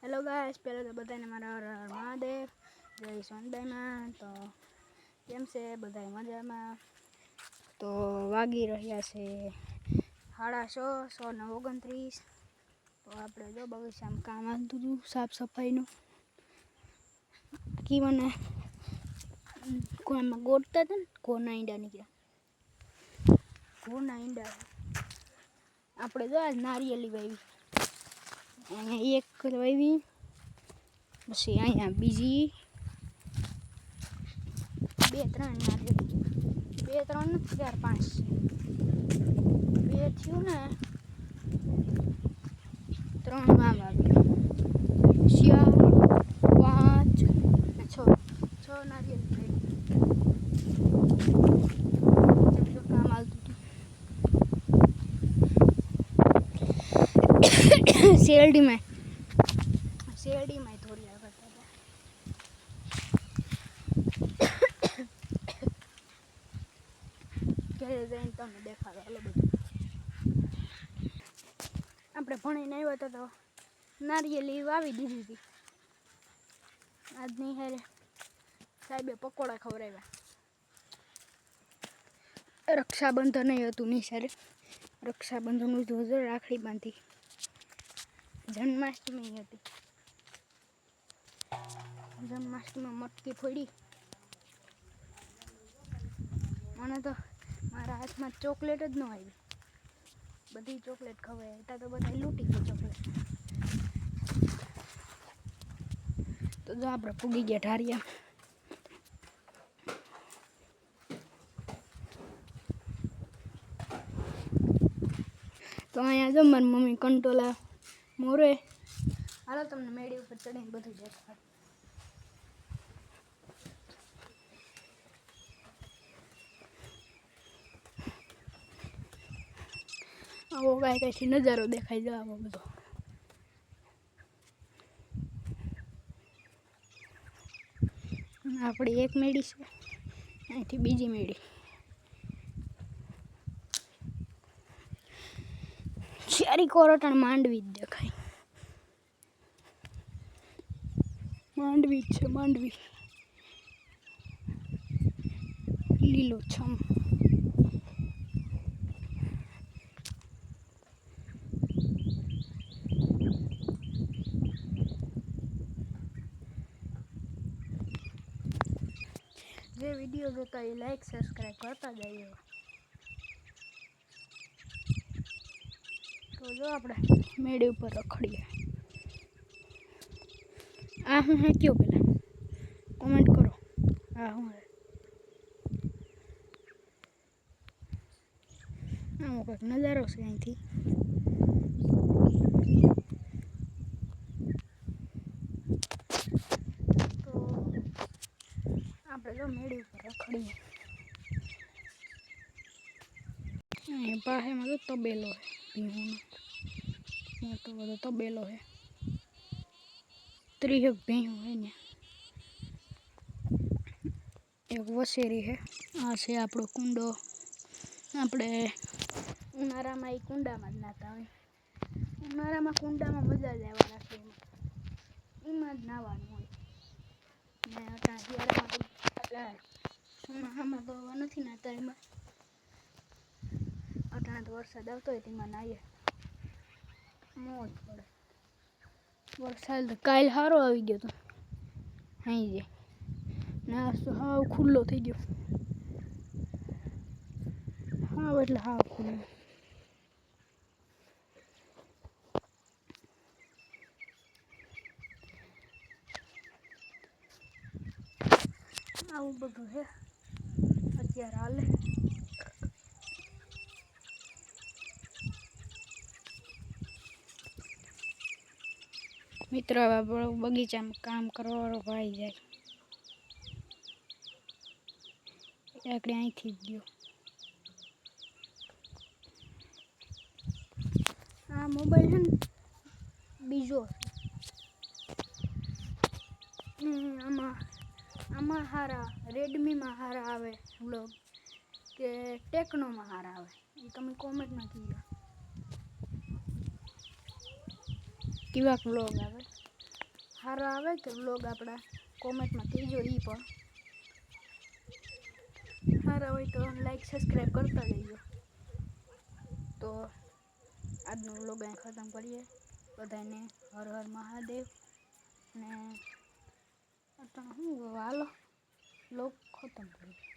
Hello guys, પહેલાં તો બધાને મારા હર હર મહાદેવ, જય સોનબાઈમાં. તો કેમ છે બધા મજામાં? તો વાગી રહ્યા છે 6:30. તો આપણે જો બગીચામાં કામ આવતું હતું સાફ સફાઈનું. મને કોઈમાં ગોટતા હતા ને ઘોના ઈંડા નીકળ્યા. ઘોના ઈંડા આપણે જો આજ નારિયેલી વાવી, અહીંયા એક વાવી, પછી અહીંયા બીજી 2-3 નારિયેલી, 2-3 નથી 4-5 બે થયું ને 3 માં વાવ્યા, 4 5 ને 6 નારિયેલી કામ આવતું હતું. શેરડીમાં થોડી આગળ હતા. ઘરે જઈને તમને દેખાડો. હાલો બધું આપણે ભણીને આવ્યા હતા તો નારિયેલી વાવી દીધી હતી. આજની હારે સાહેબે પકોડા ખવડાવ્યા. રક્ષાબંધન હતું ની સારે, રક્ષાબંધનનું જોજો, રાખડી બાંધી. જન્માષ્ટમી હતી, જન્માષ્ટમીમાં મટકી ફોડી. મને તો મારા હાથમાં ચોકલેટ જ ન આવી. બધી ચોકલેટ ખવાય હતા તો બધા લૂંટી ગઈ ચોકલેટ. તો જો આપણે પૂગી ગયા ઢારિયા. તો અહીંયા જો મારી મમ્મી કંટોલા મોરે. હાલો તમને મેળી ઉપર ચડીને બધું દેખાડ. આવો કાંઈથી નજારો દેખાઈ જાય આવો બધો. આપણી એક મેળી છે, અહીંથી બીજી મેળી. ચારી કોરટણ માંડવી જ દેખાય. માંડવી જ છે, માંડવી લીલો છમ. જે વિડીયો જોતા એ લાઈક સબસ્ક્રાઈબ કરતા જઈએ. તો જો આપણે મેળી ઉપર રખડીએ. આ હું હે કયો પેલા કોમેન્ટ કરો. આ હું હે આવો કંઈક નજારો છે અહીંથી. તો આપણે જો મેળી ઉપર રખડીએ. અહીંયા પાસેમાં તો તબેલો છે ભીહોનો, મોટો બધો તબેલો છે. 30 ભેંસો છે ને એક વસેરી છે. આ છે આપણો કુંડો. આપણે ઉનાળામાં એ કુંડામાં જ નાતા હોય. ઉનાળામાં કુંડામાં મજા જ આવવા રાખે. એમાં જ નાવાનું હોય ને. શિયાળામાં તો ચોમાસામાં તો નથી નાતા એમાં. અટાણે તો વરસાદ આવતો હોય તેમાં નાહીએ, મોજ પડે. વરસાદ કાલ સારો આવી ગયો હતો. અહીં જે ના તો હાવ ખુલ્લો થઈ ગયો. હાવ એટલે હાવ ખુલ્લો. આવું બધું છે અત્યારે હાલે. મિત્રો બગીચામાં કામ કરવાવાળો ભાઈ જાય. આપણે અહીંથી જ ગયો. આ મોબાઈલ છે ને બીજો છે. આમાં સારા રેડમીમાં સારા આવે વ્લોગ કે ટેકનોમાં સારા આવે એ તમે કોમેન્ટમાં કીધો કેવા વ્લોગ આવે. સારા આવે કે વ્લોગ આપણા કોમેન્ટમાં કહેજો. એ પણ સારા હોય તો લાઈક સબસ્ક્રાઈબ કરતા જઈજો. તો આજનો વ્લોગ અહીં ખતમ કરીએ. બધાને હર હર મહાદેવ. ને શું હાલો વ્લોગ ખતમ કરીએ.